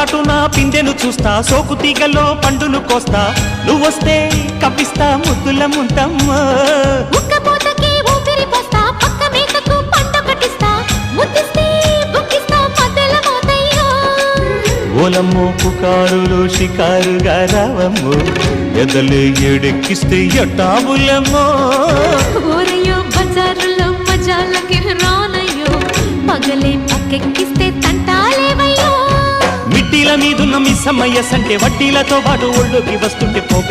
చాటున పిందెను చూస్తా, సోకు తీగల్లో పండును కోస్తా, నువ్వొస్తే కప్పిస్తా ముద్దుల ముంతమ్మ. ఉక్కపోతకి ఊపిరి పోస్తా, పక్క మేకకు పంట కట్టిస్తా, ముద్దిస్తే బుక్కిస్తా మధ్యల మోతయ్యో. ఓలమ్మో పుకారులు షికారుగా రావమ్మో, ఎదలే ఏడెక్కిస్తే ఎట్టాబులమ్మో. ఊరయ్యో బజారులో మజాలకి రానయ్యో, పగలే పక్కెక్కిస్తే తంటాలేవయ్యో. మిట్టిల మీదున్న మిస్సమ్మయ్య సంటే వడ్డీలతో పాటు ఒళ్ళోకి వస్తుంటే పోగ